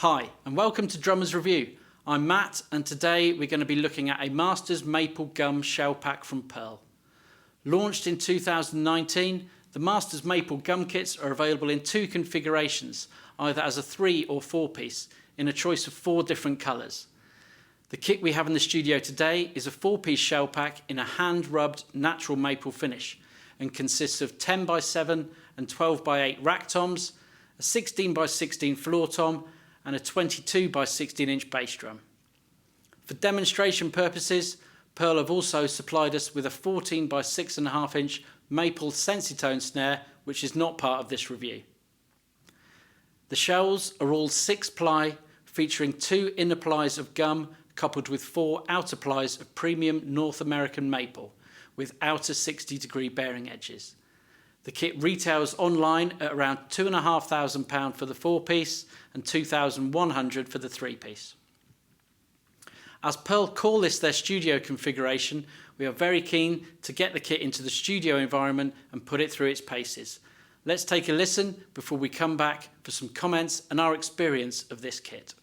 Hi and welcome to Drummer's Review. I'm Matt and today we're going to be looking at a Masters Maple Gum Shell Pack from Pearl. Launched in 2019, the Masters Maple Gum Kits are available in two configurations, either as a 3 or 4 piece, in a choice of 4 different colours. The kit we have in the studio today is a 4-piece shell pack in a hand-rubbed natural maple finish and consists of 10x7 and 12x8 rack toms, a 16x16 floor tom and a 22x16 inch bass drum. For demonstration purposes, Pearl have also supplied us with a 14x6.5 inch maple sensitone snare, which is not part of this review. The shells are all 6-ply, featuring 2 inner plies of gum coupled with 4 outer plies of premium North American maple with outer 60-degree bearing edges. The kit retails online at around £2,500 for the 4-piece and £2,100 for the 3-piece. As Pearl call this their studio configuration, we are very keen to get the kit into the studio environment and put it through its paces. Let's take a listen before we come back for some comments and our experience of this kit.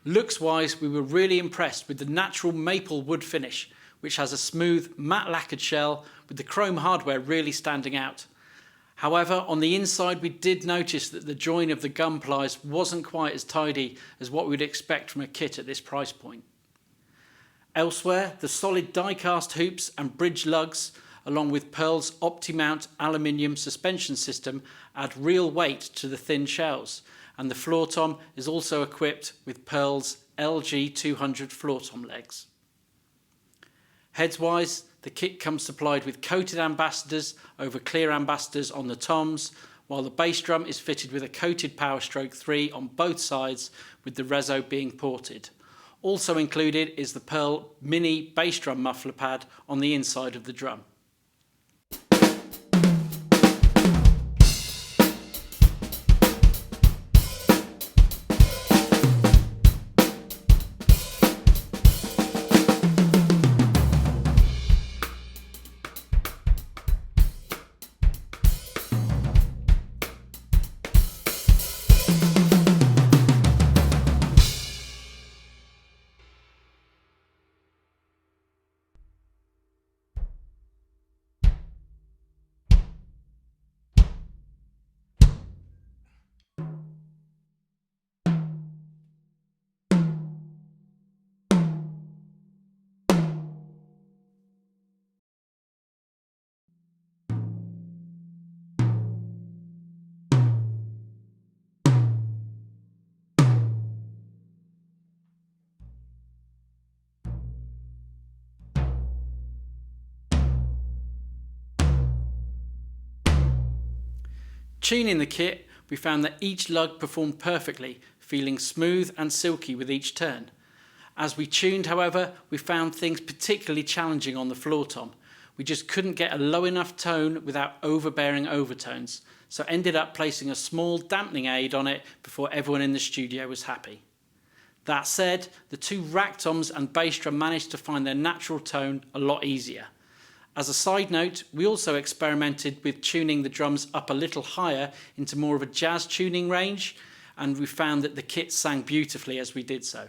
Looks-wise, we were really impressed with the natural maple wood finish, which has a smooth, matte lacquered shell with the chrome hardware really standing out. However, on the inside we did notice that the join of the gum plies wasn't quite as tidy as what we'd expect from a kit at this price point. Elsewhere, the solid die-cast hoops and bridge lugs, along with Pearl's OptiMount aluminium suspension system, add real weight to the thin shells, and the floor tom is also equipped with Pearl's LG200 floor tom legs. Heads-wise, the kit comes supplied with coated ambassadors over clear ambassadors on the toms, while the bass drum is fitted with a coated Power Stroke 3 on both sides, with the reso being ported. Also included is the Pearl mini bass drum muffler pad on the inside of the drum. Tuning the kit, we found that each lug performed perfectly, feeling smooth and silky with each turn. As we tuned, however, we found things particularly challenging on the floor tom. We just couldn't get a low enough tone without overbearing overtones, so ended up placing a small dampening aid on it before everyone in the studio was happy. That said, the 2 rack toms and bass drum managed to find their natural tone a lot easier. As a side note, we also experimented with tuning the drums up a little higher into more of a jazz tuning range, and we found that the kit sang beautifully as we did so.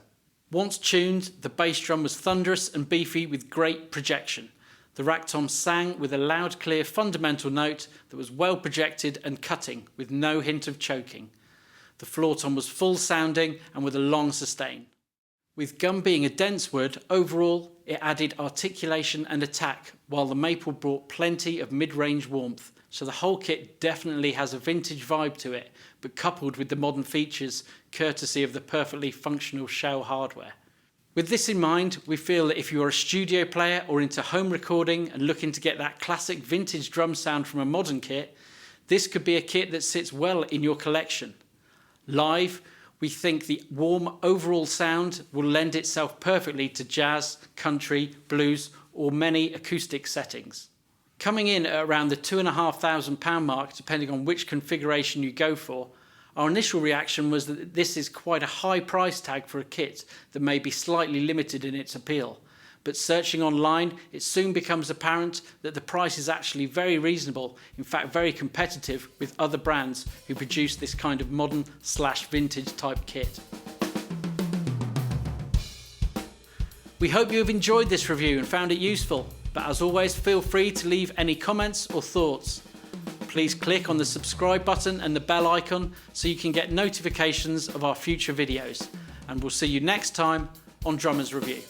Once tuned, the bass drum was thunderous and beefy with great projection. The rack tom sang with a loud, clear fundamental note that was well projected and cutting with no hint of choking. The floor tom was full sounding and with a long sustain. With gum being a dense wood, overall it added articulation and attack, while the maple brought plenty of mid-range warmth. So the whole kit definitely has a vintage vibe to it, but coupled with the modern features courtesy of the perfectly functional shell hardware. With this in mind, we feel that if you are a studio player or into home recording and looking to get that classic vintage drum sound from a modern kit, this could be a kit that sits well in your collection. Live, we think the warm overall sound will lend itself perfectly to jazz, country, blues or many acoustic settings. Coming in at around the £2,500 mark, depending on which configuration you go for, our initial reaction was that this is quite a high price tag for a kit that may be slightly limited in its appeal. But searching online, it soon becomes apparent that the price is actually very reasonable, in fact very competitive with other brands who produce this kind of modern/vintage type kit. We hope you have enjoyed this review and found it useful, but as always feel free to leave any comments or thoughts. Please click on the subscribe button and the bell icon so you can get notifications of our future videos, and we'll see you next time on Drummers Review.